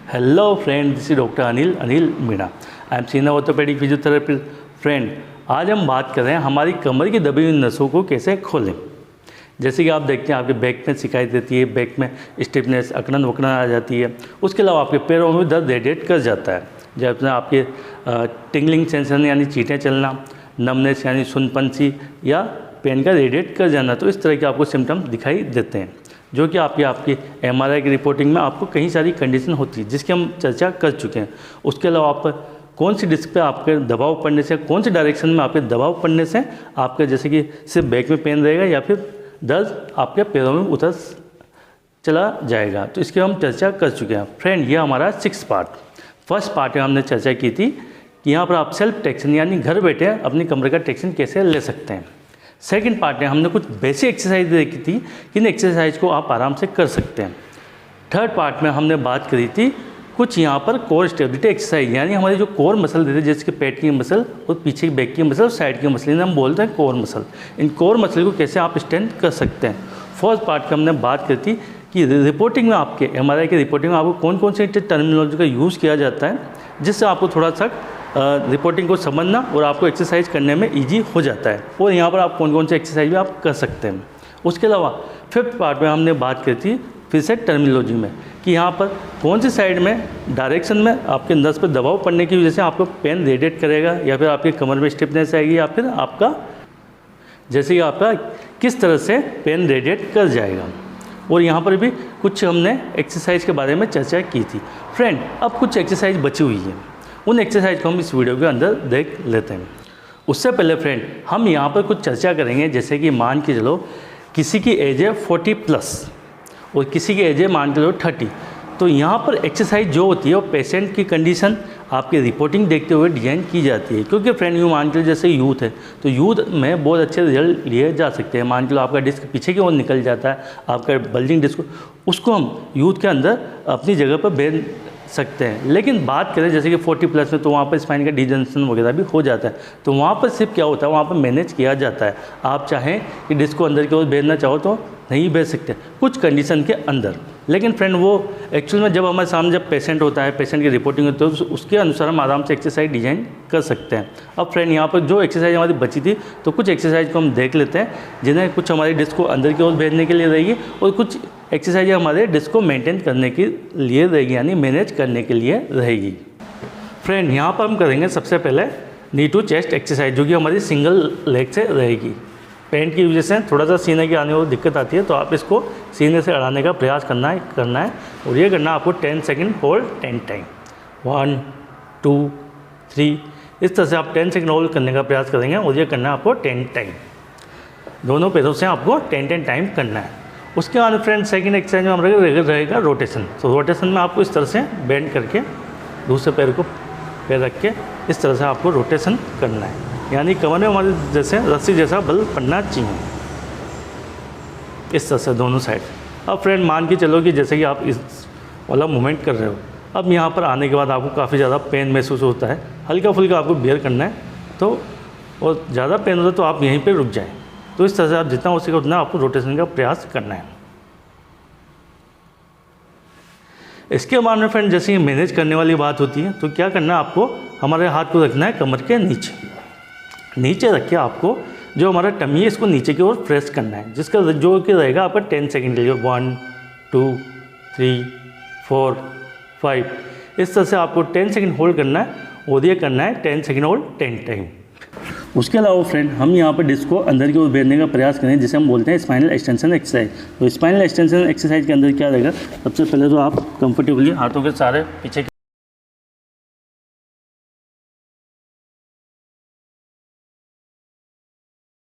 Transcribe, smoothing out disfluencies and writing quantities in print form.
Hello friend, this is doctor Anil Meena. I am senior orthopaedic physiotherapy. Friend, आज हम बात कर रहे हैं हमारी कमर की दबी हुई नसों को कैसे खोलें। जैसे कि आप देखते हैं आपके बैक में शिकायत देती है, बैक में स्टिफनेस, अकड़न वकड़न आ जाती है। उसके अलावा आपके पैरों में दर्द रेडिएट कर जाता है, जब आपके टिंगलिंग सेंसेशन यानी चींटें चलना, नमनेस यानी सुनपन सी या पेन का रेडिएट कर जाना। तो इस तरह के आपको सिम्टम दिखाई देते हैं, जो कि आपकी MRI की रिपोर्टिंग में आपको कई सारी कंडीशन होती है जिसकी हम चर्चा कर चुके हैं। उसके अलावा आप कौन सी डिस्क पे आपके दबाव पड़ने से, कौन सी डायरेक्शन में आपके दबाव पड़ने से आपके जैसे कि सिर्फ बैक में पेन रहेगा या फिर दर्द आपके पैरों में उतर चला जाएगा, तो इसकी हम चर्चा कर चुके हैं। फ्रेंड, ये हमारा 6 पार्ट। फर्स्ट पार्ट में हमने चर्चा की थी कि यहाँ पर आप सेल्फ टेक्शन यानी घर बैठे अपनी कमर का टेक्शन कैसे ले सकते हैं। सेकंड पार्ट में हमने कुछ बेसिक एक्सरसाइज देखी थी, किन एक्सरसाइज को आप आराम से कर सकते हैं। थर्ड पार्ट में हमने बात करी थी कुछ यहाँ पर कोर स्टेबिलिटी एक्सरसाइज, यानी हमारी जो कोर मसल देते हैं, जैसे कि पेट की मसल और पीछे की बैक की मसल और साइड की मसल, इन्हें हम बोलते हैं कोर मसल। इन कोर मसल को कैसे आप स्ट्रेंथ कर सकते हैं। फोर्थ पार्ट में हमने बात करी थी कि रिपोर्टिंग में आपके MRI की रिपोर्टिंग में आपको कौन कौन से टर्मिनोलॉजी का यूज़ किया जाता है, जिससे आपको थोड़ा सा रिपोर्टिंग को समझना और आपको एक्सरसाइज करने में इजी हो जाता है, और यहाँ पर आप कौन कौन से एक्सरसाइज भी आप कर सकते हैं। उसके अलावा फिफ्थ पार्ट में हमने बात की थी फिर से टर्मिनोलॉजी में कि यहाँ पर कौन सी साइड में डायरेक्शन में आपके नस पर दबाव पड़ने की वजह से आपको पेन रेडिएट करेगा, या फिर आपकी कमर में स्टिफनेस आएगी, या फिर आपका जैसे कि आपका किस तरह से पेन रेडिएट कर जाएगा। और यहाँ पर भी कुछ हमने एक्सरसाइज के बारे में चर्चा की थी। फ्रेंड, अब कुछ एक्सरसाइज बची हुई है, उन एक्सरसाइज को हम इस वीडियो के अंदर देख लेते हैं। उससे पहले फ्रेंड, हम यहाँ पर कुछ चर्चा करेंगे। जैसे कि मान के चलो किसी की एज है 40+ और किसी की एज है मान के चलो 30, तो यहाँ पर एक्सरसाइज जो होती है वो पेशेंट की कंडीशन आपकी रिपोर्टिंग देखते हुए डिज़ाइन की जाती है। क्योंकि फ्रेंड, यूँ मान के जैसे यूथ है तो यूथ में बहुत अच्छे रिजल्ट लिए जा सकते हैं। मान के लो आपका डिस्क पीछे की ओर निकल जाता है, आपका बल्जिंग डिस्क, उसको हम यूथ के अंदर अपनी जगह पर बेच सकते हैं। लेकिन बात करें जैसे कि 40+ में, तो वहाँ पर स्पाइन का डिजनरेशन वगैरह भी हो जाता है। तो वहाँ पर सिर्फ क्या होता है, वहाँ पर मैनेज किया जाता है। आप चाहें कि डिस्क को अंदर की ओर भेजना चाहो तो नहीं भेज सकते कुछ कंडीशन के अंदर। लेकिन फ्रेंड, वो एक्चुअल में जब हमारे सामने जब पेशेंट होता है, पेशेंट की रिपोर्टिंग होती है, तो उसके अनुसार हम आराम से एक्सरसाइज डिजाइन कर सकते हैं। अब फ्रेंड, यहाँ पर जो एक्सरसाइज हमारी बची थी, तो कुछ एक्सरसाइज को हम देख लेते हैं, जिन्हें कुछ हमारी डिस्क को अंदर की ओर भेजने के लिए रहेगी और कुछ एक्सरसाइज हमारे डिस्क को मेंटेन करने के लिए रहेगी, यानी मैनेज करने के लिए रहेगी। फ्रेंड, यहाँ पर हम करेंगे सबसे पहले नी टू चेस्ट एक्सरसाइज, जो कि हमारी सिंगल लेग से रहेगी। पेंट की वजह से थोड़ा सा सीने की आने में दिक्कत आती है, तो आप इसको सीने से अड़ाने का प्रयास करना है और ये करना आपको 10 सेकंड होल्ड 10 टाइम। 1 2 3 इस तरह से आप 10 सेकंड होल्ड करने का प्रयास करेंगे और ये करना है आपको 10 टाइम। दोनों पैरों से आपको 10 टाइम करना है। उसके बाद फ्रेंड, सेकंड एक्सरसाइज में हमारा रहेगा रोटेशन। तो रोटेशन में आपको इस तरह से बेंड करके दूसरे पैर रख के इस तरह से आपको रोटेशन करना है, यानी कमर में हमारे जैसे रस्सी जैसा बल पड़ना चाहिए, इस तरह से दोनों साइड। अब फ्रेंड, मान के चलो कि जैसे कि आप इस वाला मूवमेंट कर रहे हो, अब यहाँ पर आने के बाद आपको काफ़ी ज़्यादा पेन महसूस होता है, हल्का फुल्का आपको बेयर करना है, तो और ज़्यादा पेन होता है तो आप यहीं पर रुक जाएँ। तो इस तरह से आप जितना हो सके उतना आपको रोटेशन का प्रयास करना है। इसके बाद में फ्रेंड, जैसे ही मैनेज करने वाली बात होती है, तो क्या करना है, आपको हमारे हाथ को रखना है कमर के नीचे रख के आपको जो हमारा टमी है इसको नीचे की ओर प्रेस करना है, जिसका जो कि रहेगा आपका 10 सेकंड के लिए। 1 2 3 4 5 इस तरह से आपको 10 सेकंड होल्ड करना है और ये करना है 10 सेकंड होल्ड 10 टाइम। उसके अलावा फ्रेंड, हम यहाँ पर डिस्क को अंदर की ओर भेजने का प्रयास करें, जिसे हम बोलते हैं स्पाइनल एक्सटेंशन एक्सरसाइज। तो स्पाइनल एक्सटेंशन एक्सरसाइज के अंदर क्या रहेगा, सबसे पहले तो आप कंफर्टेबली हाथों के सारे पीछे